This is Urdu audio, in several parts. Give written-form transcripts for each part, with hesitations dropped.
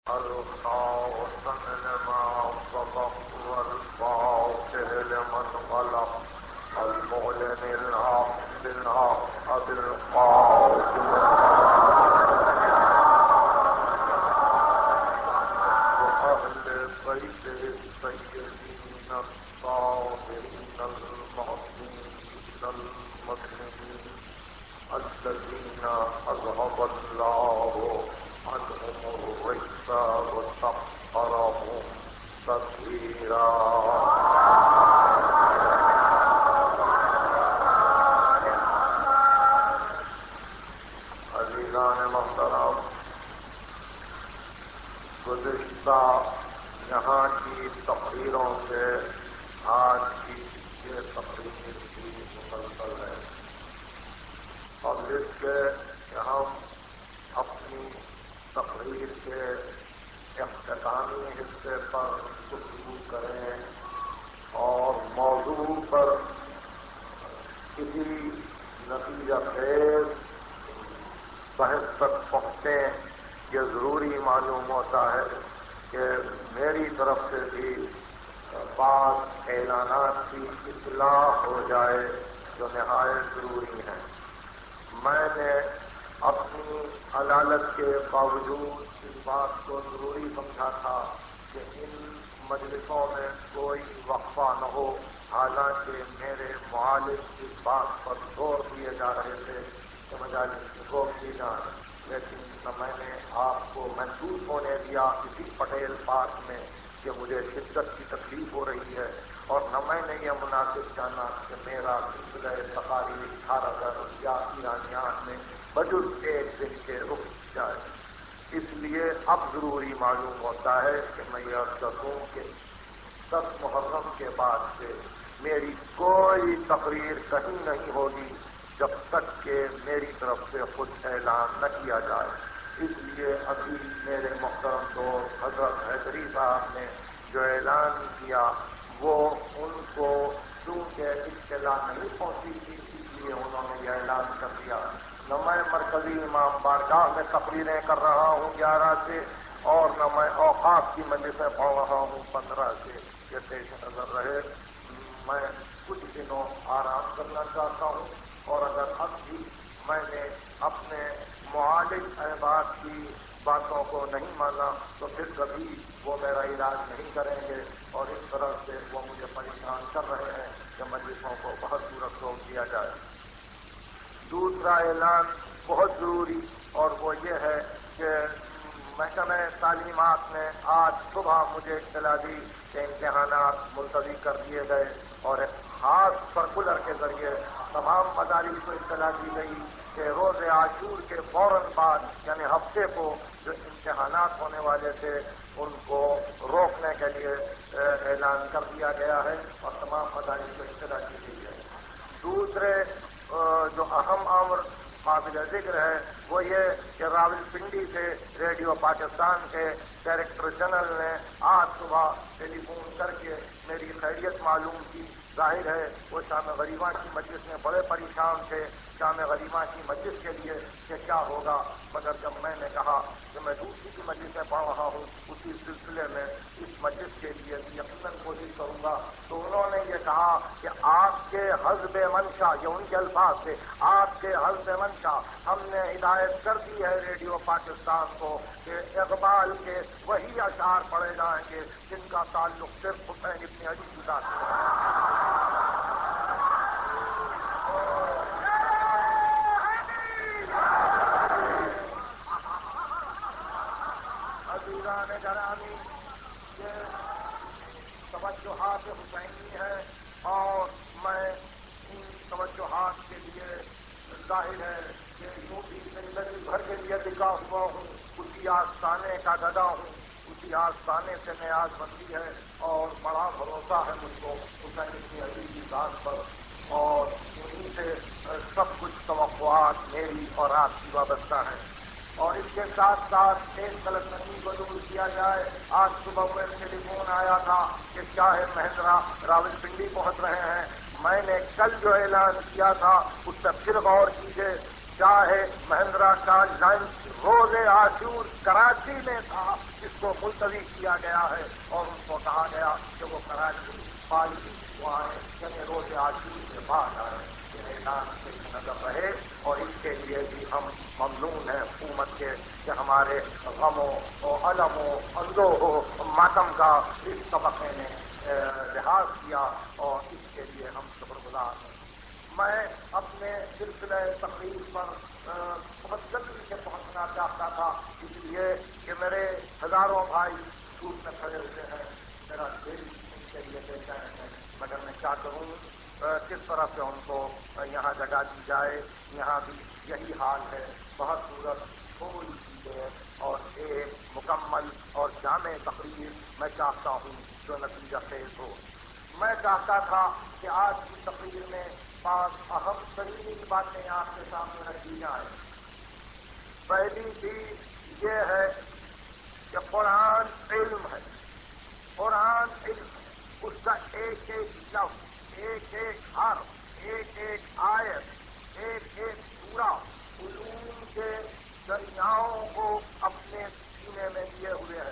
الخاصم لما سبق والفاتح لمن غلق المعلن الحق بالحق بالقاسم وأهل بيته السيدين الطاهرين المعصومين المسلمين الذين أذهب الله عنهم الرجس وسخرهم تطهيرا. عزیزان محترم، گزشتہ یہاں کی تقریروں سے آج کی یہ تقریر بھی مسلسل ہے اور اس کے ہم اپنی تقریر کے اختتامی حصے پر گفتگو کریں اور موضوع پر کسی نتیجہ خیز بحث تک پہنچیں، یہ ضروری معلوم ہوتا ہے کہ میری طرف سے بھی بعض اعلانات کی اطلاع ہو جائے جو نہایت ضروری ہیں. میں نے اپنی عدالت کے باوجود اس بات کو ضروری سمجھا تھا کہ ان مجلسوں میں کوئی وقفہ نہ ہو، حالانکہ میرے معالج اس بات پر زور دیے جا رہے تھے کہ مجالس روک دی جائیں، لیکن نہ میں نے آپ کو محسوس ہونے دیا اسی پٹیل پارک میں کہ مجھے شدت کی تکلیف ہو رہی ہے، اور نہ میں نے یہ مناسب جانا کہ میرا سلسلہ تقاریر 18 یا ایرانیان میں بجز ایک دن کے رک جائے. اس لیے اب ضروری معلوم ہوتا ہے کہ میں یہ عرض کروں کہ 10 محرم کے بعد سے میری کوئی تقریر کہیں نہیں ہوگی جب تک کہ میری طرف سے خود اعلان نہ کیا جائے. اس لیے ابھی میرے محترم دوست حضرت حیدری صاحب نے جو اعلان کیا وہ ان کو چونکہ اطلاع نہیں پہنچی تھی، اس لیے انہوں نے یہ اعلان کر دیا. نہ میں مرکزی امام بارگاہ میں تقریریں کر رہا ہوں 11 سے، اور نہ میں اوقاف کی مجلسیں پڑھ رہا ہوں 15 سے. یہ پیش نظر رہے میں کچھ دنوں آرام کرنا چاہتا ہوں، اور اگر اب بھی میں نے اپنے معالج احباب کی باتوں کو نہیں مانا تو پھر کبھی وہ میرا علاج نہیں کریں گے، اور اس طرح سے وہ مجھے پریشان کر رہے ہیں کہ مجلسوں کو بہت صورت روک دیا جائے. دوسرا اعلان بہت ضروری، اور وہ یہ ہے کہ محکمہ تعلیمات نے آج صبح مجھے اطلاع دی کہ امتحانات ملتوی کر دیے گئے، اور ایک خاص سرکولر کے ذریعے تمام مدارس کو اطلاع دی گئی کہ روز عاشور کے فوراً بعد یعنی ہفتے کو جو امتحانات ہونے والے تھے ان کو روکنے کے لیے اعلان کر دیا گیا ہے اور تمام مدارس کو اطلاع دی گئی ہے. دوسرے جو اہم امر قابل ذکر ہے وہ یہ کہ راولپنڈی سے ریڈیو پاکستان کے ڈائریکٹر جنرل نے آج صبح ٹیلی فون کر کے میری خیریت معلوم کی. ظاہر ہے وہ شام غریبہ کی مجلس میں بڑے پریشان تھے شام غریبہ کی مجلس کے لیے کہ کیا ہوگا، مگر جب میں نے کہا کہ میں دوسری کی مجلس میں پڑھ رہا ہوں اسی سلسلے میں اس مجلس کے لیے یقیناً کوشش کروں گا، تو انہوں نے یہ کہا کہ آپ کے حزب منشا، یہ ان کے الفاظ تھے، آپ کے حزب منشا ہم نے ہدایت کر دی ہے ریڈیو پاکستان کو کہ اقبال کے وہی اشعار پڑھے جائیں گے جن کا تعلق صرف حسین ابن علی کی ذات سے ہے. عزیزان گرامی، یہ توجہات حسینی ہے اور میں ان توجہات کے لیے ظاہر ہے کہ یوں بھی زندگی بھر کے لیے ٹکا ہوا ہوں، اسی آستانے کا گدا ہوں، اسی آستانے سے نیاز بندی ہے اور بڑا بھروسہ ہے مجھ کو حسین ابن علی کی ذات پر، اور انہیں سے سب کچھ توقعات میری اور آپ کی وابستہ ہیں. اور اس کے ساتھ ساتھ ایک غلط فہمی کو دور کیا جائے. آج صبح میں ٹیلی فون آیا تھا کہ شاہ مہندرا راولپنڈی پہنچ رہے ہیں. میں نے کل جو اعلان کیا تھا اس پر پھر غور کیجیے شاہ مہندرا کا لنچ روز عاشور کراچی میں تھا، جس کو ملتوی کیا گیا ہے اور ان کو کہا گیا کہ وہ کراچی پالی کو آئے، یعنی روز عاشور کے بعد آئے۔ یہ اعلان سے نظر رہے اور اس کے لیے بھی ہم ممنون ہیں حکومت کے کہ ہمارے غموں و علموں اندوہ و ماتم کا اس طبقے نے لحاظ کیا اور اس کے لیے ہم شکر گزار ہیں۔ میں اپنے سلسلہ تقریر پر بہت جلدی سے پہنچنا چاہتا تھا، اس لیے کہ میرے ہزاروں بھائی دور میں کھڑے ہوئے ہیں، میرا دل ان کے لیے بے چین ہے، مگر میں کیا کروں، کس طرح سے ان کو یہاں جگہ دی جائے۔ یہاں بھی یہی حال ہے، بہت صورت تھوڑی سی ہے اور ایک مکمل اور جامع تقریر میں چاہتا ہوں جو نتیجہ خیز ہو۔ میں چاہتا تھا کہ آج کی تقریر میں 5 اہم ترین باتیں آپ کے سامنے رکھی جائیں۔ پہلی چیز یہ ہے کہ قرآن علم ہے، قرآن علم ہے، اس کا ایک ایک لفظ، ایک ایک حرف، ایک ایک آیت، ایک ایک سورہ علوم کے دریاؤں کو اپنے سینے میں لیے ہوئے ہے۔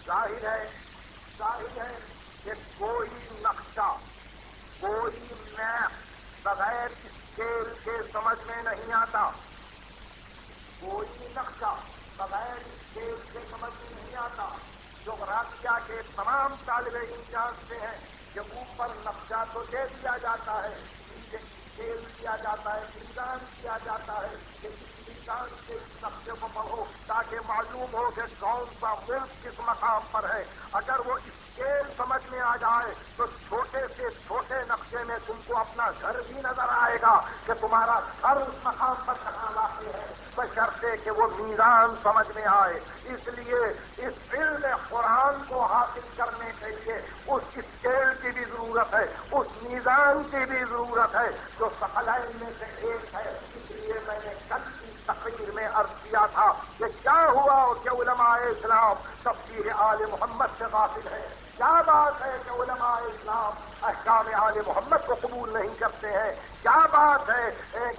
ظاہر ہے کہ کوئی نقشہ، کوئی میپ بغیر اسکیل کے سمجھ میں نہیں آتا، کوئی نقشہ بغیر اسکیل کے سمجھ میں نہیں آتا۔ جغرافیہ کے تمام طالب علم جانتے ہیں کہ اوپر نقشہ تو دے دیا جاتا ہے، نیچے اسکیل دیا جاتا ہے، میزان دیا جاتا ہے کہ اس میزان سے اس نقشے کو پڑھو تاکہ معلوم ہو کہ کون سا ملک کس مقام پر ہے۔ اگر وہ اسکیل سمجھ میں آ جائے تو چھوٹے سے چھوٹے نقشے میں تم کو اپنا گھر بھی نظر آئے گا کہ تمہارا گھر اس مقام پر کہاں واقع ہے، بشرطے کہ وہ میزان سمجھ میں آئے۔ اس لیے اس علم قرآن کو حاصل کرنے کے لیے اس اسکیل کی بھی ضرورت ہے، اس میزان کی بھی ضرورت ہے جو ثقلین میں سے ایک ہے۔ اس لیے میں نے کل کی تقریر میں عرض کیا تھا کہ کیا ہوا کہ علماء اسلام تفسیر آل محمد سے غافل ہے۔ کیا بات ہے کہ علماء اسلام احکام آل محمد کو قبول نہیں کرتے ہیں؟ کیا بات ہے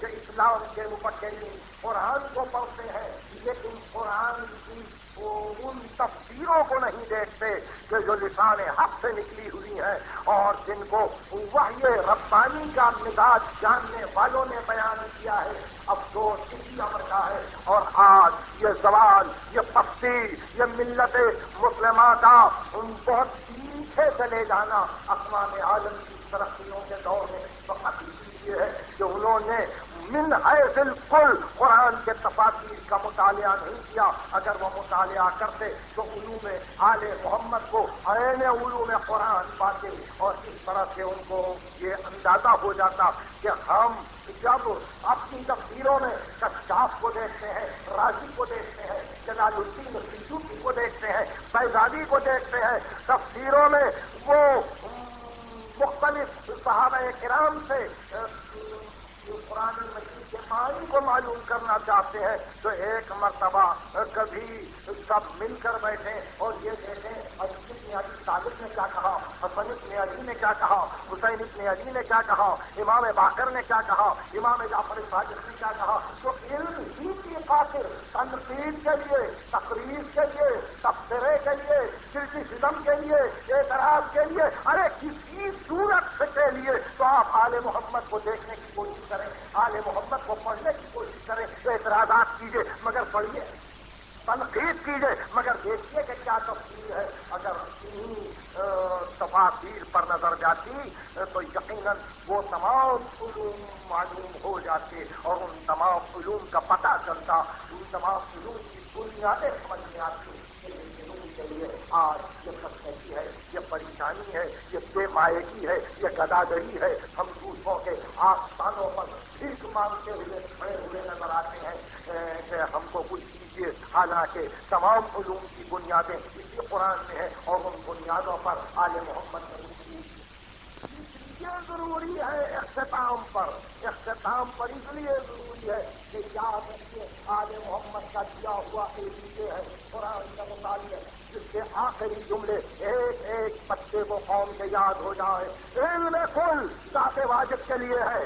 کہ اسلام کے مفکرین قرآن کو پڑھتے ہیں لیکن قرآن کی ان تفسیروں کو نہیں دیکھتے کہ جو لسان حق سے نکلی ہوئی ہیں اور جن کو وحی ربانی کا مزاج جاننے والوں نے بیان کیا ہے۔ افسوس اسی امر کا ہے اور آج یہ زوال، یہ پستی، یہ ملت مسلمہ کا بہت پیچھے چلے جانا اقوام عالم کی ترقیوں کے دور میں فقط یہ ہے کہ انہوں نے من حیث الکل قرآن کے تفاسیر کا مطالعہ نہیں کیا۔ اگر وہ مطالعہ کرتے تو علوم آل محمد کو عین علوم قرآن پاتے اور اس طرح سے ان کو یہ اندازہ ہو جاتا کہ ہم جب اپنی تفسیروں میں کشاف کو دیکھتے ہیں، رازی کو دیکھتے ہیں، جلال الدین سیوطی کو دیکھتے ہیں، بیضاوی کو دیکھتے ہیں، تفسیروں میں وہ مختلف صحابہ کرام سے قرآن مجید کے معنی کو معلوم کرنا چاہتے ہیں تو ایک مرتبہ کبھی سب مل کر بیٹھیں اور یہ دیکھیں علی ابن ابی طالب نے کیا کہا، حسن ابن علی نے کیا کہا، حسین ابن علی نے کیا کہا، امام باقر نے کیا کہا، امام جعفر صادق نے کیا کہا۔ تو علم ہی کی خاطر تنقید کے لیے، تقریر کے لیے، تبصرے کے لیے، کرٹیسزم کے لیے، اعتراض کے لیے، ارے کسی صورت کے لیے تو آپ آل محمد کو دیکھنے کی کوشش کریں، آل محمد کو پڑھنے کی کوشش کریں، اعتراضات کیجیے مگر پڑھیے، تنقید کیجیے مگر دیکھیے کہ کیا تفسیر ہے۔ اگر انہی تفاسیر پر نظر جاتی تو یقیناً وہ تمام علوم معلوم ہو جاتے اور ان تمام علوم کا پتہ چلتا، ان تمام علوم کی بنیادیں سمجھ میں آتی۔ کے لیے آج یہ سختی ہے، یہ پریشانی ہے، یہ بے مائگی ہے، یہ گداگری ہے۔ ہم دوسروں کے آستانوں پر بھیک مانگتے ہوئے کھڑے ہوئے نظر آتے ہیں کہ ہم کو کچھ دیجیے، حالانکہ تمام علوم کی بنیادیں اسی قرآن میں ہیں اور ان بنیادوں پر آل محمد نے یہ ضروری ہے اختتام پر اس لیے ضروری ہے کہ یاد رکھیے آل محمد کا دیا ہوا ایک ہے قرآن کا مطالعہ جس کے آخری جملے ایک ایک بچے کو قوم کے یاد ہو جائے۔ علم کل ذات واجب کے لیے ہے،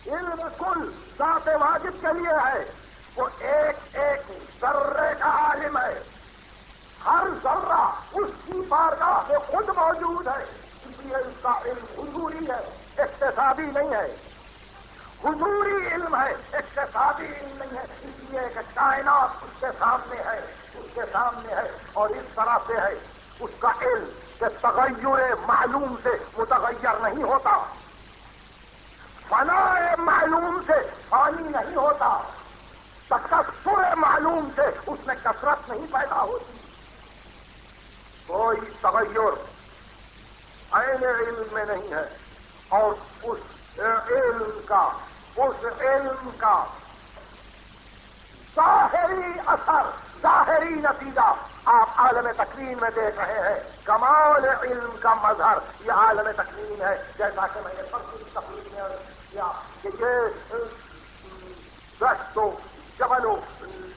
علم کل ذات واجب کے لیے ہے، وہ ایک ایک ذرے کا عالم ہے، ہر ذرہ اس کی بارگاہ میں خود موجود ہے، اس لیے اس کا علم حضوری ہے، اقتصادی نہیں ہے، حضوری علم ہے، اقتصادی علم نہیں ہے، اس لیے کہ کائنات اس کے سامنے ہے، اس کے سامنے ہے، اور اس طرح سے ہے اس کا علم کہ تغیر معلوم سے متغیر نہیں ہوتا، فنا معلوم سے فانی نہیں ہوتا، تکثر معلوم سے اس میں کثرت نہیں پیدا ہوتی، کوئی تغیر عین علم میں نہیں ہے، اور اس علم کا ظاہری اثر، ظاہری نتیجہ آپ عالم تکوین میں دیکھ رہے ہیں، کمال علم کا مظہر یہ عالم تکوین ہے، جیسا کہ میں نے پرسوں کی تقریر میں عرض کیا کہ یہ دشتو جبلو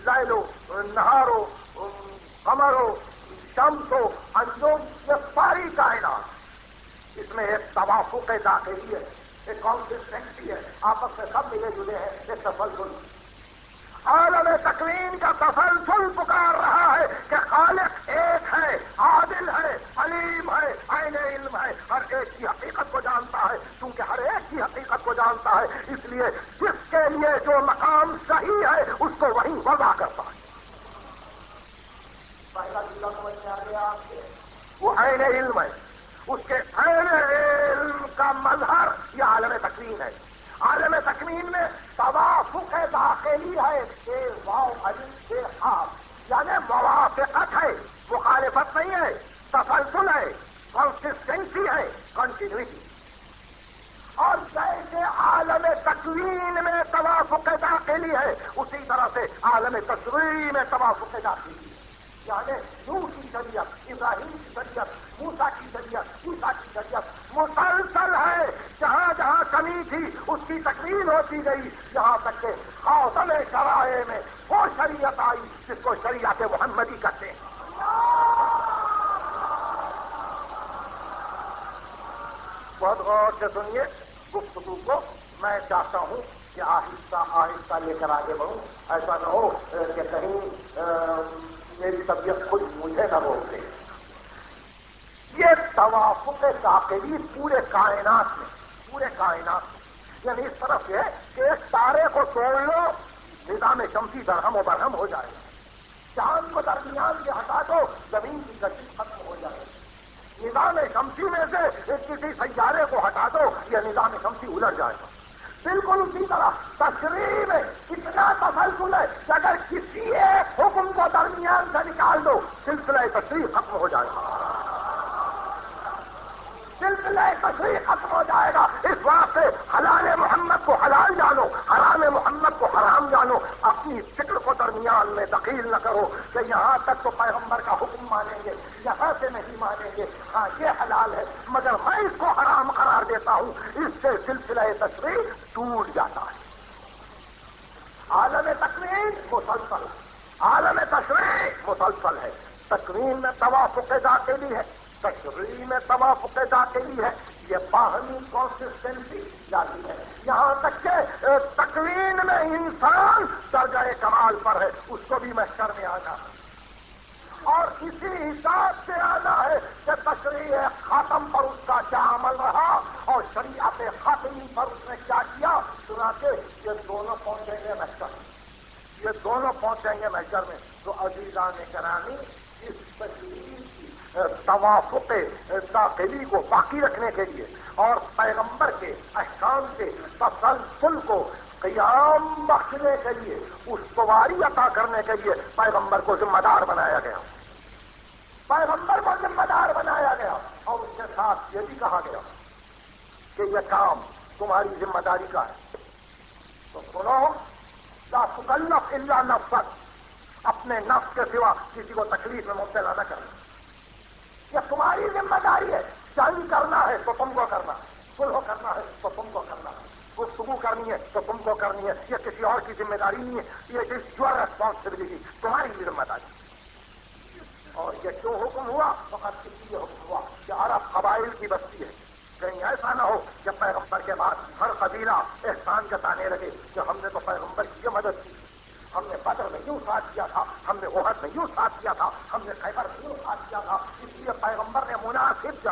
لیلو نہارو قمرو شمسو انجم، یہ ساری کائنات اس میں ایک توافق داخلی ہے، ایک کانسسٹنسی ہے، آپس میں سب ملے جلے ہیں، ایک تسلسل، عالم تکوین کا تسلسل پکار رہا ہے کہ خالق ایک ہے، عادل ہے، علیم ہے، عین علم ہے، ہر ایک کی حقیقت کو جانتا ہے، کیونکہ ہر ایک کی حقیقت کو جانتا ہے، اس لیے جس کے لیے جو مقام صحیح ہے اس کو وہیں وضع کرتا ہے۔ پہلا جملہ سمجھ میں آ گیا آپ کے، وہ عین علم ہے، اس کے عین علم کا مظہر یہ عالم تکوین ہے۔ عالم تکوین میں توافق داخلی ہے، کہ واو علم سے خاص، یعنی موافقت ہے، مخالفت نہیں ہے، تسلسل ہے، کنسسٹنسی ہے، کنٹینیوٹی۔ اور جیسے عالم تکوین میں توافق داخلی ہے، اسی طرح سے عالم تشریع میں توافق داخلی ہے، یعنی نوح کی شریعت، ابراہیم کی شریعت، موسیٰ کی شریعت، عیسیٰ کی شریعت مسلسل ہے، جہاں جہاں کمی تھی اس کی تکمیل ہوتی گئی، یہاں تک کہ خاتم شرائع میں وہ شریعت آئی جس کو شریعت محمدی کہتے ہیں۔ بہت غور سے سنیے گفتگو کو، میں چاہتا ہوں کہ آہستہ آہستہ لے کر آگے بڑھوں، ایسا نہ ہو کہ کہیں میری طبیعت خود مجھے نہ روک دے۔ یہ توافق داخلی پورے کائنات میں، یعنی اس طرف ہے کہ ایک تارے کو توڑ لو، نظام شمسی درہم و برہم ہو جائے گا، چاند کو درمیان سے ہٹا دو، زمین کی گردش ختم ہو جائے گی، نظام شمسی میں سے کسی سیارے کو ہٹا دو، یہ نظام شمسی الٹ جائے گا۔ بالکل اسی طرح تشریع میں اتنا تسلسل ہے کہ اگر کسی ایک حکم کو درمیان سے نکال دو، سلسلہ تشریع ختم ہو جائے گا، سلسلہ تشریع ختم ہو جائے گا۔ اس واسطے حلال محمد کو حلال جانو، حرام محمد کو حرام جانو، اپنی فکر کو درمیان میں دخیل نہ کرو کہ یہاں تک تو پیغمبر کا حکم مانیں گے، یہاں سے نہیں مانیں گے، ہاں یہ حلال ہے مگر میں اس کو حرام قرار دیتا ہوں، اس سے سلسلہ تشریع ٹوٹ جاتا ہے۔ عالم تکوین مسلسل، عالم تشریع مسلسل ہے، تکوین میں توافق داخلی ہے، تشریع میں توافق داخلی ہے، یہ باہمی کنسسٹنسی جاتی ہے، یہاں تک کہ تکوین میں انسان درجہ کمال پر ہے، اس کو بھی محشر میں آنا ہے، اور اسی حساب سے آنا ہے کہ تشریع خاتم پر اس کا کیا عمل رہا اور شریعت خاتمی پر اس نے کیا کیا، چنانچہ یہ دونوں پہنچیں گے محشر میں، یہ دونوں پہنچیں گے محشر میں۔ تو عزیزان گرامی، اس تشریع کی توافق داخلی کو باقی رکھنے کے لیے اور پیغمبر کے احکام کے تسلسل کو قیام بخشنے کے لیے، استواری عطا کرنے کے لیے پیغمبر کو ذمہ دار بنایا گیا، پیغمبر کو ذمہ دار بنایا گیا، اور اس کے ساتھ یہ بھی کہا گیا کہ یہ کام تمہاری ذمہ داری کا ہے۔ تو سنو، لا تکلف الا نفسک، اپنے نفس کے سوا کسی کو تکلیف میں مبتلا نہ کرنا، یہ تمہاری ذمہ داری ہے، جنگ کرنا ہے تو تم کو کرنا ہے، صلح کرنا ہے تو تم کو کرنا ہے، گفتگو کرنی ہے تو تم کو کرنی ہے، یہ کسی اور کی ذمہ داری نہیں ہے، یہ از یور ریسپانسبلٹی، تمہاری ذمہ داری۔ اور یہ کیوں حکم ہوا؟ فقط اس لیے حکم ہوا کہ عرب قبائل کی بستی ہے، کہیں ایسا نہ ہو کہ پیغمبر کے بعد ہر قبیلہ احسان جتانے لگے کہ ہم نے تو پیغمبر کی مدد کی، ہم نے بدر میں یوں ساتھ کیا تھا، ہم نے احد میں یوں ساتھ کیا تھا، ہم نے خیبر میں یوں ساتھ کیا تھا. اس لیے پیغمبر نے مناسب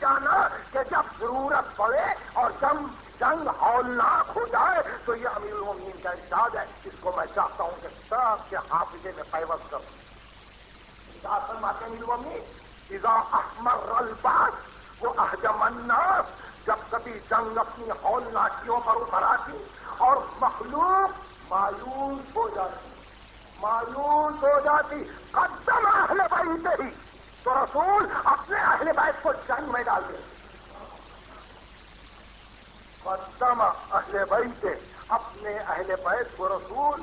جانا کہ جب ضرورت پڑے اور جنگ ہولناک ہو جائے تو یہ امیر المومنین کا ارشاد ہے، اس کو میں چاہتا ہوں کہ سب کے حافظے میں پیوست کروں. کیا فرماتے ہیں امیر المومنین؟ اذا احمر الباس وہ احجم الناس، جب کبھی جنگ اپنی ہولناکیوں پر ابھر آتی اور مخلوق مایوس ہو جاتی قدم اہل بیت ہی، تو رسول اپنے اہل بیت کو جنگ میں ڈال دیتے. قدم اہل بیت، اپنے اہل بیت کو رسول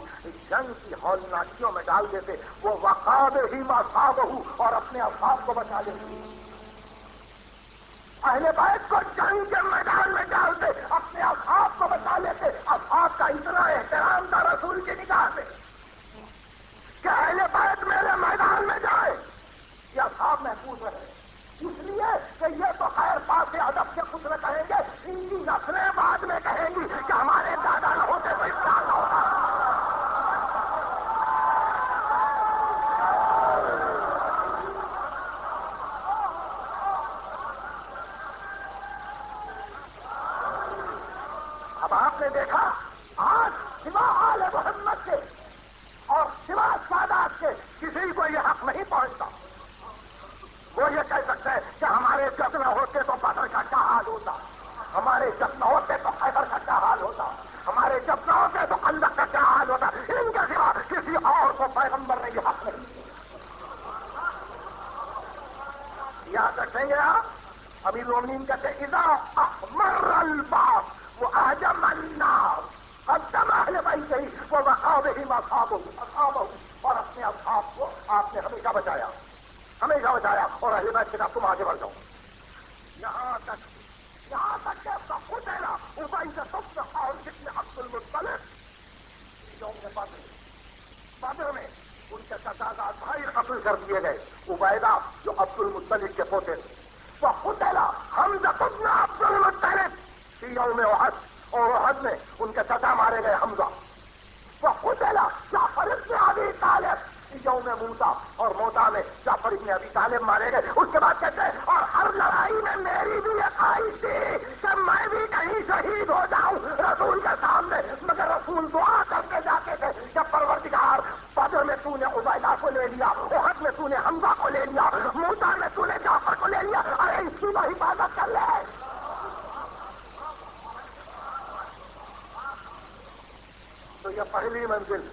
جنگ کی ہولناکیوں میں ڈال دیتے. وہ وقاب ہی مصابہ، اور اپنے اصحاب کو بچا لیتے. اہل بیت کو جنگ کے میدان میں ڈالتے، اپنے اصحاب کو بچا لیتے. اصحاب کا اتنا احترام تھا رسول کی نگاہ میں کہ اہل بیت میرے میدان میں جائے یہ اصحاب محفوظ رہے. اس لیے کہ یہ تو خیر پاس ادب سے کچھ نہ کہیں گے، ان کی نسلیں بعد میں کہیں گی کہ ہمارے دادا نہ ہوتے تو اس کا نہ ہوتا. اب آپ نے دیکھا آج سوا آل محمد کے اور سوا سادات کے کسی کو یہ حق نہیں پہنچتا. وہ یہ کہہ سکتے ہیں کہ ہمارے جب نہ ہوتے تو بدر کا کیا حال ہوتا، ہمارے جب نہ ہوتے تو خیبر کا کیا حال ہوتا، ہمارے جب نہ ہوتے تو خندق کا کیا حال ہوتا. ان کے سوا کسی اور کو پیغمبر نے یہ حق نہیں. یاد رکھیں گے آپ، امیر المومنین کہتے ہیں اذا احمر الباب وہ احجم الناس قدم اہل بیت ہی وہ وقاب ہی مصابہ، اور اپنے اصحاب کو آپ نے ہمیشہ بچایا اور اہل بیت کے ساتھ تم آگے بڑھ جاؤ. یہاں تک کہ خود ہے نا ابئی سے سب سے اور جتنے عبد المطلب یوم بدر میں ان کے چچازاد بھائی قتل کر دیے گئے. عبیدہ جو عبد المطلب کے پوتے تھے، تو خود ہے نا حمزہ ابن عبد المطلب فی یوم احد، اور احد میں ان کے چچا مارے گئے حمزہ. وہ خود ہے نا جعفر ابن ابی طالب یوم موتا، اور موتا میں جعفر ابن ابی طالب مارے گئے. اس کے بعد کہتے ہیں اور ہر لڑائی میں میری بھی یہ خواہش تھی کہ میں بھی کہیں شہید ہو جاؤں رسول کے سامنے. مگر رسول دعا کر کے جاتے تھے کہ پروردگار بدر میں تو نے عبیدہ کو لے لیا، احد میں تو نے حمزہ کو لے لیا، موتا میں تو نے جعفر کو لے لیا، ارے اس کی تو حفاظت کر لے. تو یہ پہلی منزل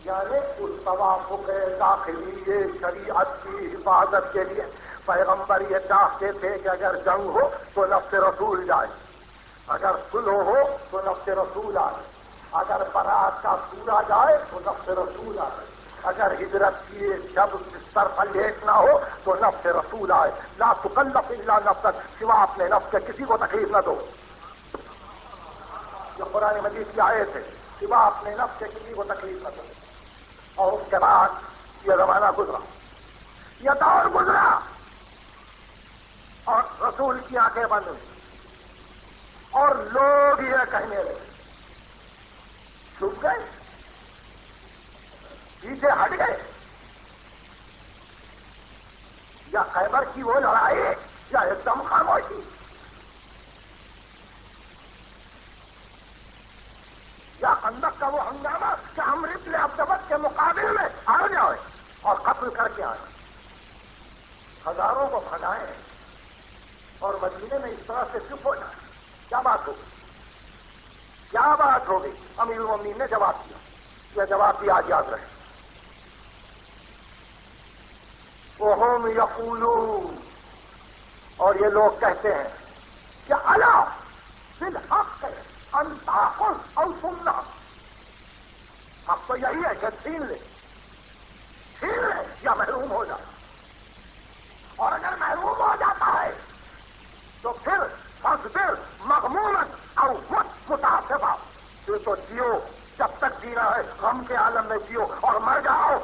یعنی اس توافق داخلی شریعت کی حفاظت کے لیے پیغمبر یہ چاہتے تھے کہ اگر جنگ ہو تو نفس رسول جائے، اگر صلح ہو تو نفس رسول آئے، اگر برات کا سورا جائے تو نفس رسول آئے، اگر ہجرت کی شب بستر پر لیٹنا ہو تو نفس رسول آئے. لا تکلف الا نفسک، سوا اپنے نفس کے کسی کو تکلیف نہ دو. یہ قرآن مجید کی آیت ہے، سوا اپنے نفس کے کسی کو تکلیف نہ دو. اور اس کے بعد یہ زمانہ گزرا، یہ دور گزرا، اور رسول کی آنکھیں بند ہوئی اور لوگ یہ کہنے لگے، چھپ گئے، پیچھے ہٹ گئے، یا خیبر کی وہ لڑائی یا ایک دم خاموشی، یا خندق کا وہ ہنگامہ کہ ہم ربل عبدبت کے مقابل میں آ جائیں اور قتل کر کے آئیں، ہزاروں کو بھگائیں اور مدینے میں اس طرح سے چپ ہو جائیں. کیا بات ہوگی؟ کیا بات ہوگی؟ امیر المومنین نے جواب دیا. یہ جواب بھی آج یاد رہے. وَهُمْ يَقُولُونَ، اور یہ لوگ کہتے ہیں کہ الا فی الحق ان تاخذ او تمنع، اب تو یہی ہے کہ چھین لے یا محروم ہو جائے، اور اگر محروم ہو جاتا ہے تو پھر فاصبر مغموما او مت متعصبا، پھر تو جیو جب تک جینا ہے غم کے عالم میں جیو، اور مر جاؤ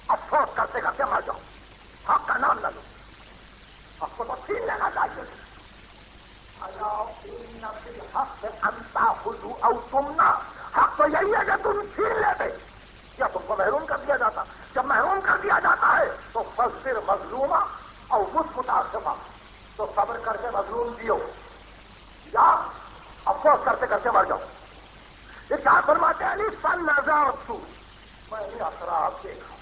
افسوس کرتے کرتے مر جاؤ، حق کا نام نہ لو. آپ کو تو چھین لینا چاہیے. دیا جاتا ہے تو فصبر مظلومہ اور مت متاثمہ، تو صبر کر کے مظلوم دیو یا افسوس کرتے کرتے مر جاؤ. یہ کیا فرماتے ہیں علی؟ فنظرت، میں نے اثرات دیکھا.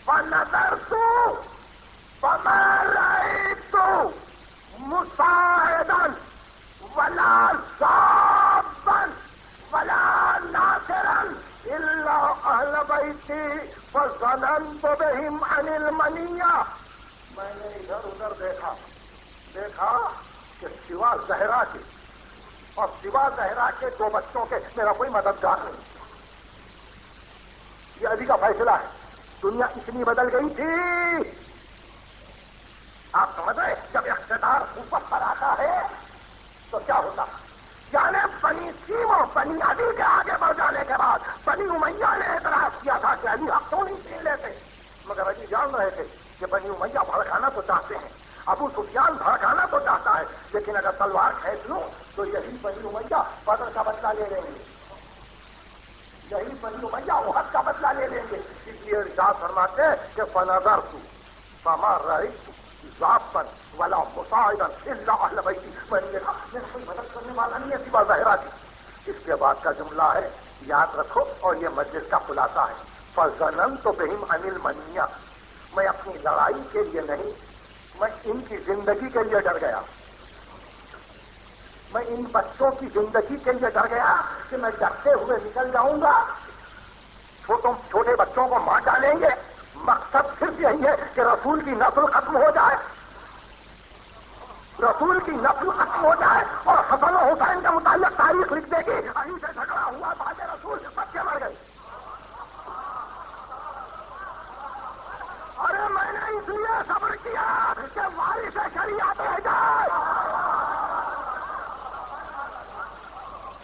فنظرت فما رأيت مساعدا ولا صابا ولا ناصرا الا اہل بیتی فظننت بهم عن المنیہ. میں نے ادھر ادھر دیکھا کہ سوا زہرا کے اور سوا زہرا کے 2 بچوں کے میرا کوئی مددگار نہیں. یہ علی کا فیصلہ ہے. دنیا اتنی بدل گئی تھی. آپ سمجھ رہے جب اقتدار اوپر پر آتا ہے تو کیا ہوتا؟ یعنی بنی سیم اور بنی علی کے آگے بڑھ جانے کے بعد بنی امیہ نے اعتراض کیا تھا کہ علی حق تو نہیں چھین لیتے، مگر علی جان رہے تھے کہ بنی امیہ بھڑکانا تو چاہتے ہیں، ابو سفیان بھڑکانا تو چاہتا ہے، لیکن اگر تلوار کھینچ لوں تو یہی بنی امیہ بدر کا بدلہ لے لیں گے، یہی بنی امیہ احد کا بدلہ لے لیں گے. اس لیے ارشاد فرماتے ہیں کہ فنظرت فما رأيت ضابطا ولا مساعدا الا اہل بیتی. میں نے دیکھا میرا کوئی مدد کرنے والا نہیں ہے سوا زہرا کی. اس کے بعد کا جملہ ہے، یاد رکھو، اور یہ مجلس کا خلاصہ ہے. فظننت بهم عن المنیہ، میں اپنی لڑائی کے لیے نہیں، میں ان کی زندگی کے لیے ڈر گیا. میں ان بچوں کی زندگی کے لیے ڈر گیا کہ میں ڈرتے ہوئے نکل جاؤں گا، چھوٹے بچوں کو مار ڈالیں گے. مقصد صرف یہی ہے کہ رسول کی نسل ختم ہو جائے، رسول کی نسل ختم ہو جائے. اور حسن و حسین کے متعلق تاریخ لکھ دے گی علی سے جھگڑا ہوا، بعد رسول بچے مر گئے. ارے میں نے اس لیے صبر کیا کہ وارث شریعت رہ جائے.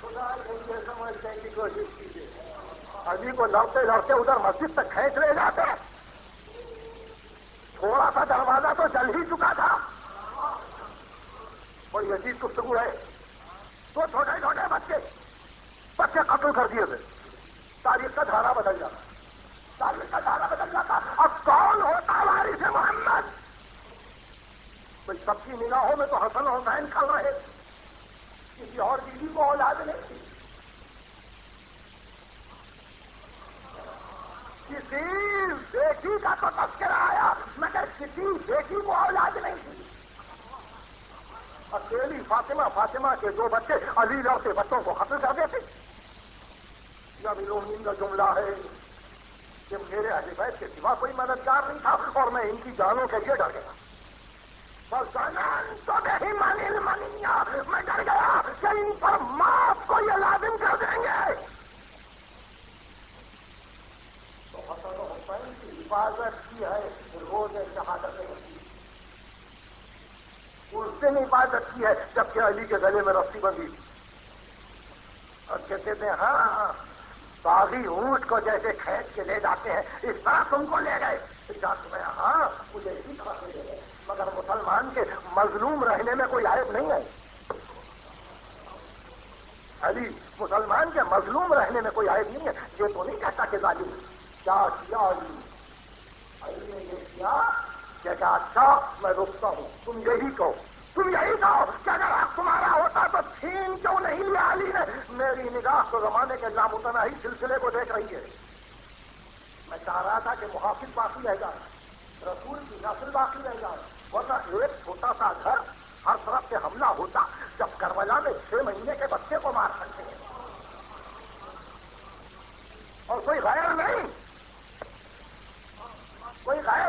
خدا یہ سمجھنے کی کوشش کیجیے. علی کو لڑتے لڑتے ادھر مسجد تک کھینچ لے جاتے، تھوڑا سا دروازہ تو جل ہی چکا تھا. بڑی عجیب گفتگو ہے. تو چھوٹے چھوٹے بچے قتل کر دیے تھے. تاریخ کا دھارا بدل جاتا، تاریخ کا دھارا بدل جاتا. اب کون ہوتا وارث محمد؟ بھائی سب کی نگاہوں میں تو حسن حسین کھل رہے، کسی اور بیوی کو اولاد نہیں تھی. کسی بیٹی کا تو تذکرہ آیا مگر کسی بیٹی کو اولاد نہیں تھی. اکیلی فاطمہ کے 2 بچے علی لڑتے بچوں کو قتل کر دیتے. یا بیرون کا جملہ ہے کہ میرے اہل بیت کے سوا کوئی مددگار نہیں تھا اور میں ان کی جانوں کے لیے ڈر گیا. فظننت بهم عن المنیہ، میں ڈر گیا کہ ان پر موت کو یہ لازم کر دیں گے. تو حسن و حسین کی حفاظت کی ہے روز شہادت کی. اس دن حفاظت کی ہے جبکہ علی کے گلے میں رسی بندھی اور کہتے تھے ہاں باغی اونٹ کو جیسے کھینچ کے لے جاتے ہیں اس طرح تم کو لے گئے. ہاں مجھے اسی طرح سے لے گئے، مگر مسلمان کے مظلوم رہنے میں کوئی عیب نہیں ہے. علی مسلمان کے مظلوم رہنے میں کوئی عیب نہیں ہے. یہ تو نہیں کہتا کہ ظالم کیا کیا علی نے یہ کیا کہ اچھا میں رکتا ہوں، تم یہی کہو کہ اگر آپ تمہارا ہوتا تو چھین کیوں نہیں لیا علی نے. میری نگاہ تو زمانے کے لامتناہی سلسلے کو دیکھ رہی ہے. میں چاہ رہا تھا کہ محافظ باقی رہ جائے، رسول کی نسل باقی رہ جائے، ورنہ ایک چھوٹا سا گھر ہر طرف سے حملہ ہوتا. جب کربلا میں 6 مہینے کے بچے کو مار سکتے ہیں اور کوئی غیر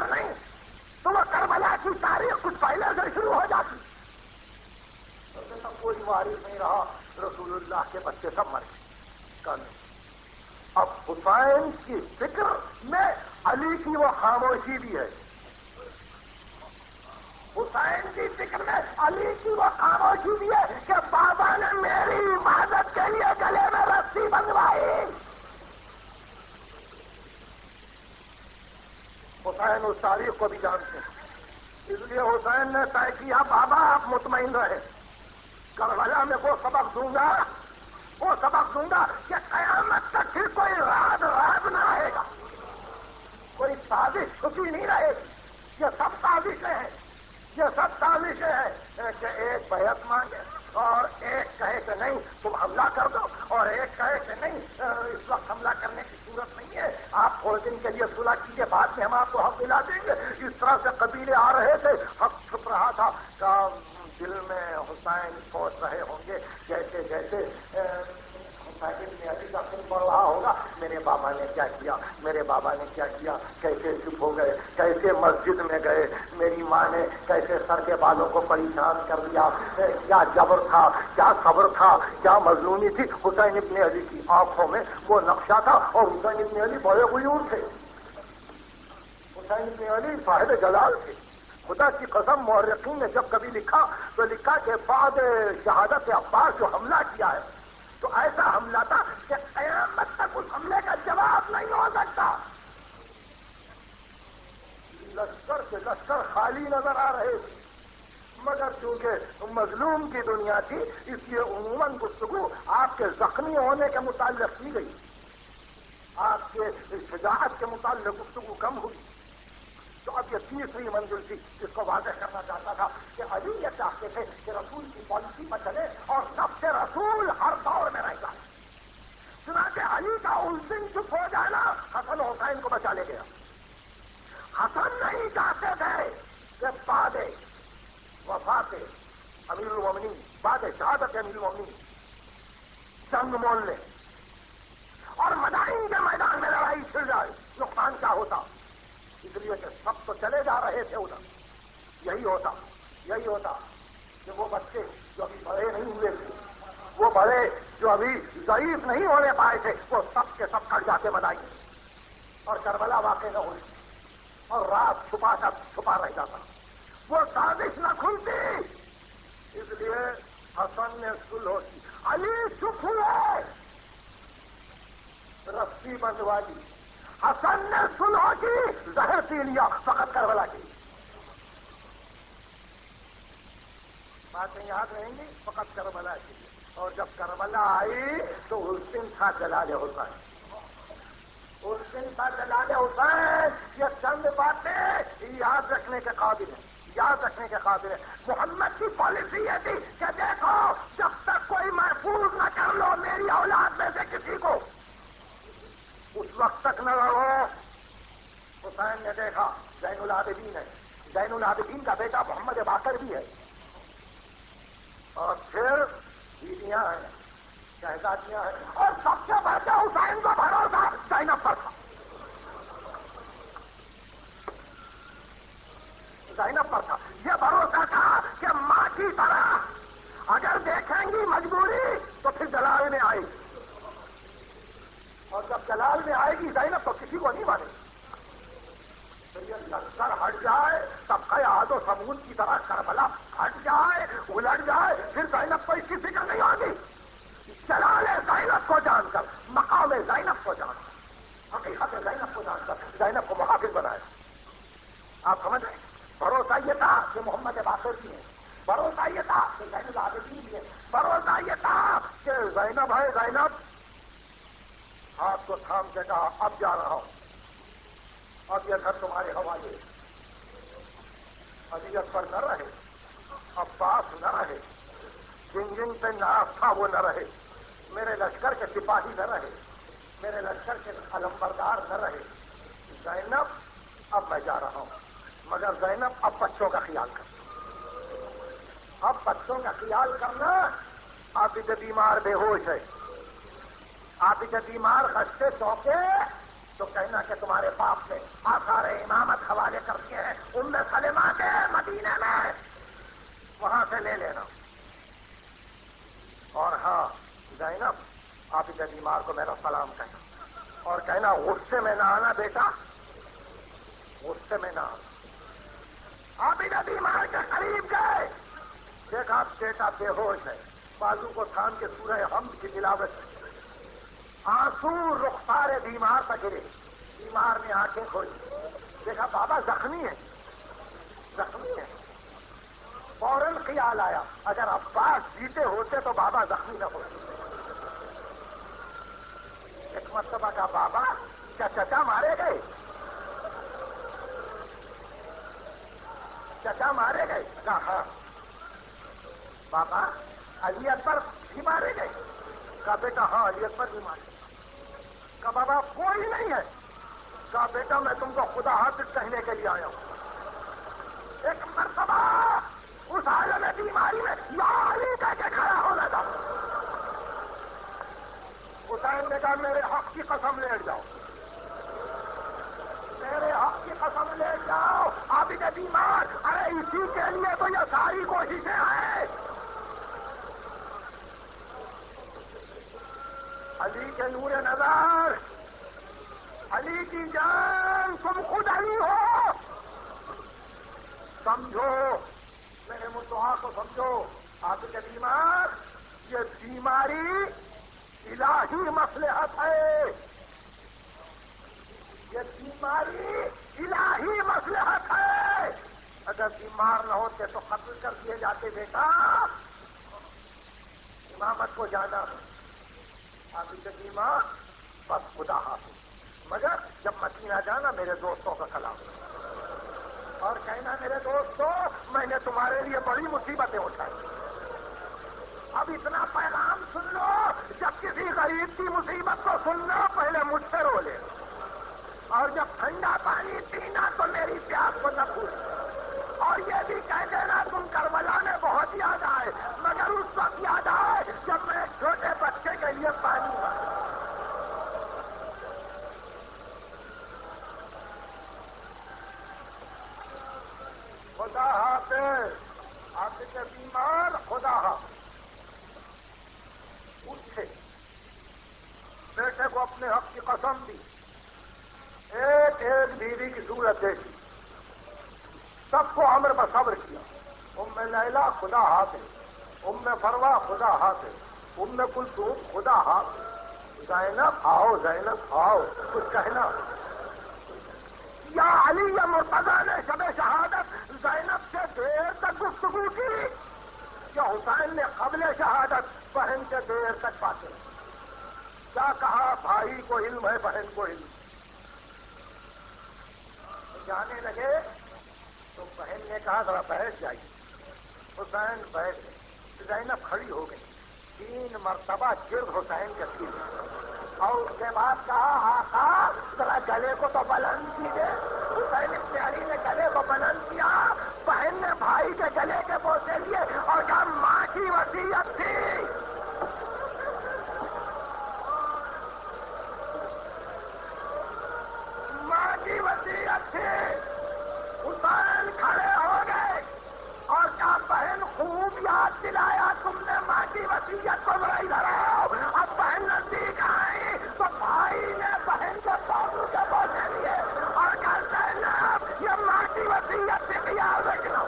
نہیں تو وہ کربلا کی تاریخ کچھ پہلے سے شروع ہو جاتی. تب کوئی وارث نہیں رہا، رسول اللہ کے بچے سب مر گئے. اب حسین کی فکر میں علی کی وہ خاموشی بھی ہے. حسین کی فکر میں علی کی وہ خاموشی بھی ہے کہ بابا نے میری حفاظت کے لیے گلے میں رسی بندھوائی. حسین اس تاریخ کو بھی جانتے ہیں، اس لیے حسین نے طے کیا بابا آپ مطمئن رہے، کربلا میں وہ سبق دوں گا کہ قیامت تک پھر کوئی راز نہ رہے گا، کوئی سازش چھپی نہیں رہے گی. یہ سب سازشیں ہیں، یہ سب سازشیں ہیں کہ ایک بیعت مانگے اور ایک کہے کہ نہیں تم حملہ کر دو، اور ایک کہے کہ نہیں اس وقت حملہ کرنے کی صورت نہیں ہے، آپ تھوڑے دن کے لیے صلح کیجیے، بعد میں ہم آپ کو حق دلا دیں گے. اس طرح سے قبیلے آ رہے تھے، حق چھپ رہا تھا. دل میں حسین سوچ رہے ہوں گے جیسے جیسے حسین ابن علی کا خون بڑھ رہا ہوگا، میرے بابا نے کیا کیا، میرے بابا نے کیا کیا، کیسے چپ ہو گئے، کیسے مسجد میں گئے، میری ماں نے کیسے سر کے بالوں کو پریشان کر دیا، کیا جبر تھا، کیا صبر تھا، کیا مظلومی تھی. حسین ابن علی کی آنکھوں میں وہ نقشہ تھا، اور حسین ابن علی بڑے غیور تھے. حسین ابن علی صاحب جلال تھے. خدا کی قسم مورخین نے جب کبھی لکھا تو لکھا کہ بعد شہادت عباس جو حملہ کیا ہے تو ایسا حملہ تھا کہ قیامت تک اس حملے کا جواب نہیں ہو سکتا. لشکر کے لشکر خالی نظر آ رہے تھے، مگر چونکہ مظلوم کی دنیا تھی اس لیے عموماً گفتگو آپ کے زخمی ہونے کے متعلق کی گئی، آپ کے شجاعت کے متعلق گفتگو کم ہوئی. تو اب یہ تیسری منزل تھی جس کو واضح کرنا چاہتا تھا کہ علی یہ چاہتے تھے کہ رسول کی پالیسی پر چلے اور سب سے رسول ہر دور میں رہ جائے. چنانچہ علی کا اس دن چپ ہو جانا حسن حسین کو بچا لے گیا. حسن نہیں چاہتے تھے کہ بعد وفات امیر المومنین، بعد شہادت امیر المومنین جنگ مول لے اور مدائن کے میدان میں لڑائی چھڑ جائے. نقصان کیا ہوتا؟ اس لیے کہ سب تو چلے جا رہے تھے ادھر. یہی ہوتا کہ وہ بچے جو ابھی بڑے نہیں ہوئے تھے، وہ بڑے جو ابھی ضعیف نہیں ہونے پائے تھے، وہ سب کے سب کٹ جاتے مدائن اور کربلا واقع نہ ہوئی اور رات چھپا رہ جاتا. وہ سازش نہ کھلتی. اس لیے حسن نے صلح کی. علی چپ ہوئے، رسی بندوا لی. حسن نے صلح کی، زہر پی لیا، فقط کربلا کی. باتیں یاد رہیں گی، فقط کربلا کی. اور جب کربلا آئی تو اس دن تھا جلال حسین. اس دن تھا جلال حسین. یہ چند باتیں یاد رکھنے کے قابل ہیں، یاد رکھنے کے قابل ہے. محمد کی پالیسی یہ تھی کہ دیکھو جب تک کوئی محفوظ نہ کر لو میری اولاد میں سے کسی کو، اس وقت تک نہ لڑو. حسین نے دیکھا زین العابدین ہے، زین العابدین کا بیٹا محمد باقر بھی ہے، اور پھر بیویاں ہیں، شہزادیاں ہیں، اور سب سے بڑھ کے حسین کو بھروسہ زینب پر تھا. زینب پر تھا. یہ بھروسہ تھا کہ ماں کی طرح اگر دیکھیں گی مجبوری تو پھر جلال میں آئے گی، اور جب جلال میں آئے گی زینب تو کسی کو نہیں مانے. تو یہ لشکر ہٹ جائے، سب کا عاد و سمود کی طرح کربلا ہٹ جائے، الٹ جائے، پھر زینب کو اس کی فکر نہیں ہوگی. جلال زینب کو جان کر، مقام زینب کو جان کر، حقیقت زینب کو جان کر زینب کو محافظ بنایا. آپ سمجھ رہے ہیں؟ بھروسہ یہ تھا کہ محمد باقر بھی ہے، بھروسہ یہ تھا کہ زین العابدین بھی ہے، بھروسہ یہ تھا کہ زینب ہے. زینب ہاتھ کو تھام کے کہا اب جا رہا ہوں، اب یہ گھر تمہارے حوالے. اذیت پر نہ رہے، عباس نہ رہے، جن جن پہ ناز تھا وہ نہ رہے، میرے لشکر کے سپاہی نہ رہے، میرے لشکر کے علمبردار نہ رہے. زینب اب میں جا رہا ہوں، مگر زینب اب بچوں کا خیال کر. اب بچوں کا خیال کرنا. آپ جو بیمار بے ہوش ہے، آپ کے بیمار خستے چوکے تو کہنا کہ تمہارے باپ نے آثار امامت حوالے کر دیے ہیں ام سلمہ کے مدینے میں، وہاں سے لے لینا. اور ہاں زینب آپ کے بیمار کو میرا سلام کہنا، اور کہنا غصے میں نہ آنا بیٹا، غصے میں نہ آنا. آپ کے بیمار کے قریب گئے، دیکھا بیٹا بے ہوش ہے، بازو کو تھام کے سورہ حمد کی تلاوت، آنسو رخسار بیمار پر گرے. بیمار نے آنکھیں کھولی، دیکھا بابا زخمی ہے، زخمی ہے. فوراً خیال آیا اگر عباس جیتے ہوتے تو بابا زخمی نہ ہوتے. ایک مرتبہ کا بابا کیا چچا مارے گئے؟ چچا مارے گئے؟ کہا ہاں۔ بابا علی اکبر بھی مارے گئے؟ کہا بیٹا ہاں علی اکبر بھی مارے گئے۔ کہا بابا کوئی نہیں ہے؟ کہا بیٹا میں تم کو خدا حافظ کہنے کے لیے آیا ہوں۔ ایک مرتبہ اس عالم بیماری میں یا علی کہہ کے کھڑا ہو لگا۔ حسین نے کہا میرے حق کی قسم لیٹ جاؤ، میرے حق کی قسم لیٹ جاؤ، عابد بیمار، ارے اسی کے لیے تو یہ ساری کوششیں ہیں۔ علی کے نور نظر، علی کی جان، تم خود علی ہو، سمجھو میرے مدعا کو سمجھو۔ عابد بیمار، یہ بیماری الہی مصلحت ہے، یہ بیماری الہی مصلحت ہے۔ اگر بیمار نہ ہوتے تو قتل کر دیے جاتے بیٹا، امامت کو جانا عابد بیمار، بس خدا حافظ، مگر جب مدینہ جانا میرے دوستوں کا سلام اور کہنا میرے دوستوں میں نے تمہارے لیے بڑی مصیبتیں اٹھائی۔ اب اتنا پیغام سن لو، جب کسی غریب کی مصیبت کو سننا پہلے مجھ سے رو لے، اور جب ٹھنڈا پانی پینا تو میری پیاس کو نہ پوچھ، اور یہ بھی کہہ دینا تم کربلا میں بہت یاد آئے، مگر اس وقت یاد آئے جب میں ایک چھوٹے بچے کے لیے پانی مانگا۔ خدا حافظ، آپ کے بیمار، خدا حافظ۔ اٹھے، بیٹے کو اپنے حق کی قسم دی، ایک ایک بیوی کی صورت دیکھی، سب کو امر بصبر کیا۔ ام لیلا خدا حافظ، ام فروا خدا حافظ، ام کلثوم خدا حافظ، زینب آؤ، زینب آؤ، کچھ کہنا؟ یا علی یا مرتضیٰ نے شب شہادت زینب سے دیر تک گفتگو کی، یا حسین نے قبل شہادت بہن سے دیر تک باتیں؟ کیا کہا؟ بھائی کو علم ہے، بہن کو علم۔ جانے لگے تو بہن نے کہا ذرا بیٹھ جائیے، حسین بیٹھ گئے، زینب کھڑی ہو گئی، 3 مرتبہ گرد حسین کے سینے، اور اس کے بعد کہا آقا ذرا گلے کو تو بلند کیجیے۔ حسین ابن علی نے گلے کو بلند کیا، بہن نے بھائی کے گلے کے بوسے لیے اور کہا ماں کی وصیت تھی، ماں کی وصیت تھی۔ حسین کھڑے ہو گئے اور کہا بہن خوب یاد دلایا تم نے ماں کی وصیت کو، ذرا ادھر آؤ۔ اب بہن نزدیک آئی تو بھائی نے بہن کے بازو کے بوسے لیے اور کہا زینب یہ ماں کی وصیت سے خیال رکھنا۔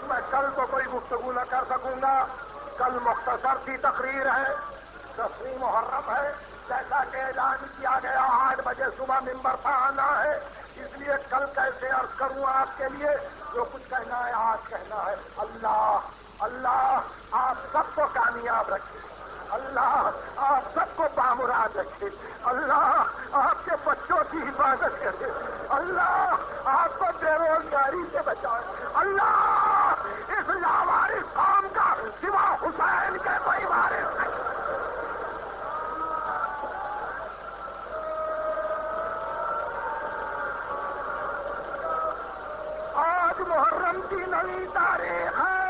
میں کل تو کوئی گفتگو نہ کر سکوں گا، کل مختصر سی تقریر ہے، 10ویں محرم ہے، جیسا کہ اعلان کیا گیا 8 بجے صبح ممبر پر آنا ہے، اس لیے کل کیسے عرض کروں آپ کے لیے؟ جو کچھ کہنا ہے آج کہنا ہے۔ اللہ اللہ آپ سب کو کامیاب رکھے، اللہ آپ سب کو بامراد رکھے، اللہ آپ کے بچوں کی حفاظت کرے، اللہ آپ کو بے روزگاری سے بچائے، اللہ اس لاوارث قوم کا سوا حسین کے کوئی وارث نہیں۔ آج محرم کی نئی تاریخ ہے،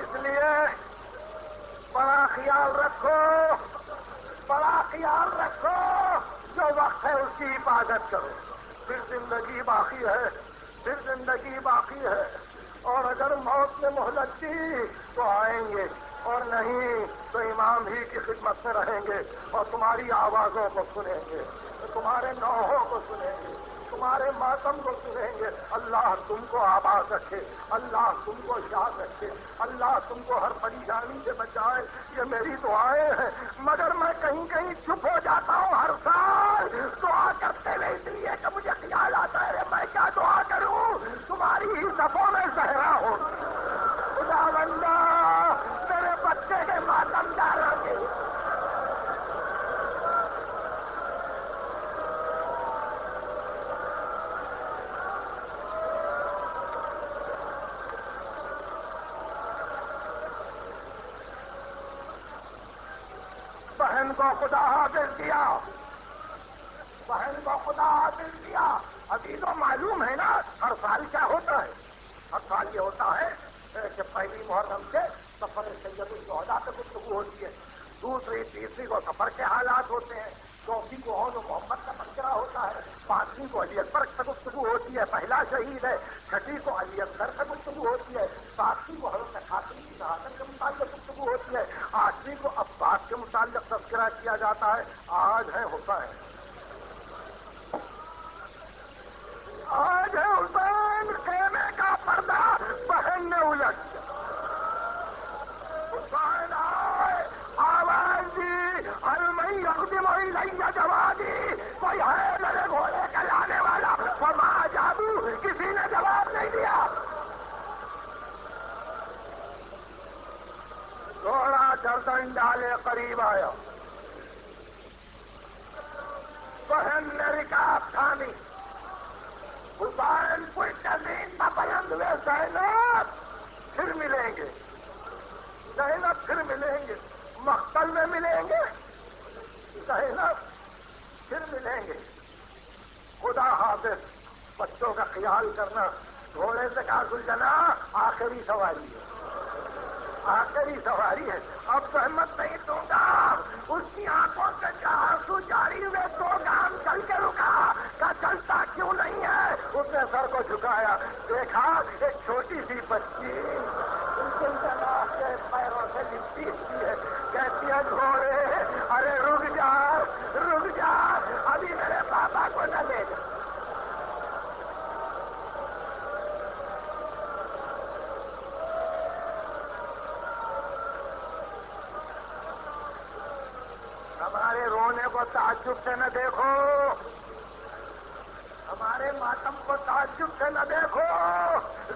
اس لیے بڑا خیال رکھو، بڑا خیال رکھو، جو وقت ہے اس کی حفاظت کرو، پھر زندگی باقی ہے، پھر زندگی باقی ہے، اور اگر موت نے مہلت دی تو آئیں گے، اور نہیں تو امام ہی کی خدمت میں رہیں گے، اور تمہاری آوازوں کو سنیں گے، تمہارے نوحوں کو سنیں گے، تمہارے ماتم کو سنیں گے۔ اللہ تم کو آباد رکھے، اللہ تم کو یاد رکھے، اللہ تم کو ہر پریشانی سے بچائے، یہ میری دعائیں ہیں۔ مگر میں کہیں کہیں چپ ہو جاتا ہوں ہر سال دعا کرتے ہوئے، اس لیے کہ مجھے خیال آتا ہے میں کیا دعا کروں، تمہاری ہی صفوں میں زہرا ہو۔ کو خدا حافظ کیا، بہن کو خدا حافظ کیا. ابھی تو معلوم ہے نا ہر سال کیا ہوتا ہے. ہر سال یہ ہوتا ہے کہ پہلی محرم سے سفر سید الشہداء پہ گفتگو ہوتی ہے، دوسری تیسری کو سفر کے حالات ہوتے ہیں، چوتھی کو عون و محمد کا تذکرہ ہوتا ہے، پانچویں کو علی اکبر سے گفتگو ہوتی ہے، پہلا شہید ہے، چھٹی کو علی اصغر سے گفتگو ہوتی ہے، ساتویں کو حضرت قاسم کی شہادت کے متعلق گفتگو ہوتی ہے، آٹھویں کو عباس کے متعلق تذکرہ کیا جاتا ہے. آج ہے حسین، آج ہے حسین، خیمے کا پردہ بہن نے الٹ دیا. حسین آئے، آواز دی، المئی اقدم الیہ جوادی، کوئی ہے میرے گھوڑے کا لانے والا؟ وما جادو، کسی نے جواب نہیں دیا. گھوڑا گردن ڈالے قریب آیا، بہن نے رکاب تھامی، حسین کوئی تزئین نہ بلند ہوئے. زینب پھر ملیں گے، زینب پھر ملیں گے، مقتل میں ملیں گے، زینب پھر ملیں گے. خدا حافظ. بچوں کا خیال کرنا. گھوڑے سے کہا گلجنا آخری سواری ہے، آخری سواری ہے، اب زحمت نہیں دوں گا. اس کی آنکھوں سے آنسو جاری ہوئے، دو گام چل کے رکا، کہا چلتا کیوں نہیں ہے؟ اس نے سر کو جھکایا، دیکھا ایک چھوٹی سی بچی گلجنا کے پیروں سے لپٹی ہوئی ہے، کہتی ہے گھوڑے ارے رک جا، رک جا، ابھی میرے پاپا کو نہ لے جا. ہمارے رونے کو تعجب سے نہ دیکھو، ہمارے ماتم کو تعجب سے نہ دیکھو.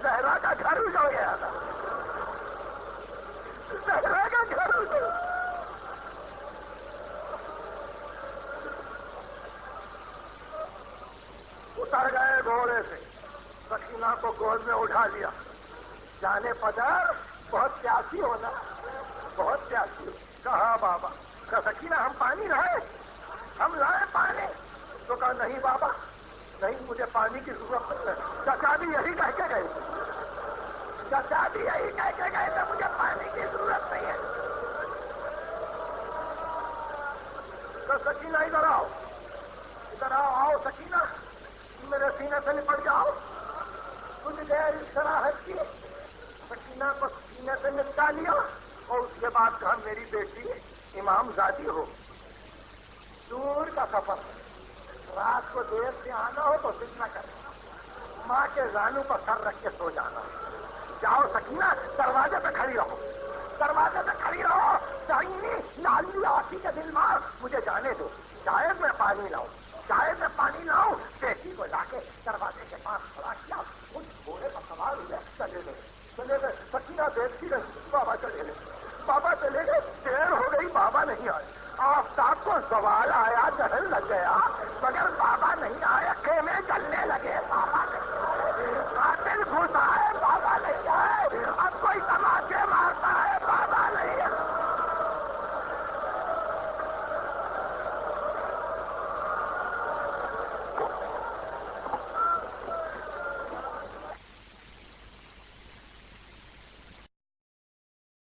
زہرا کا گھر اجڑ گیا تھا، زہرا کا گھر اجڑ گیا. اتر گئے گھوڑے سے، سکینہ کو گود میں اٹھا لیا. جانے پدر بہت پیاسی ہونا، بہت پیاسی ہو. کہا بابا، کہا سکینہ ہم پانی لائے، ہم لائے پانی. تو کہا نہیں بابا نہیں، مجھے پانی کی ضرورت نہیں ہے. چچا بھی یہی کہہ کے گئے، چچا بھی یہی کہہ کے گئے تھے مجھے پانی کی ضرورت نہیں ہے. تو سکینہ ادھر آؤ، ادھر آؤ، آؤ سکینہ، میرے سینے سے لپٹ جاؤ. کچھ دیر استراحت کی، سکینہ کو سینے سے لپٹا لیا اور اس کے بعد کہا میری بیٹی امام زادی ہو، دور کا سفر، رات کو دیر سے آنا ہو تو ضد نہ کرنا، ماں کے زانو پر سر رکھ کے سو جانا. جاؤ سکینہ، دروازے پہ کھڑی رہو، دروازے پہ کھڑی رہو. چاہیے لالی آتی کے دل مار، مجھے جانے دو، شاید میں پانی لاؤں، شاید میں پانی لاؤں. بیٹی کو لا کے دروازے کے پاس کھڑا کیا، کچھ گھوڑے پر سوار ہوئے، چلے گئے، چلے گئے. سکینہ دیکھتی رہی، بابا چلے گئے، بابا چلے گئے. دیر ہو گئی، بابا نہیں آئے. آفتاب کو زوال آیا، جہل لگ گیا، مگر بابا نہیں آیا. خیمے جلنے لگے.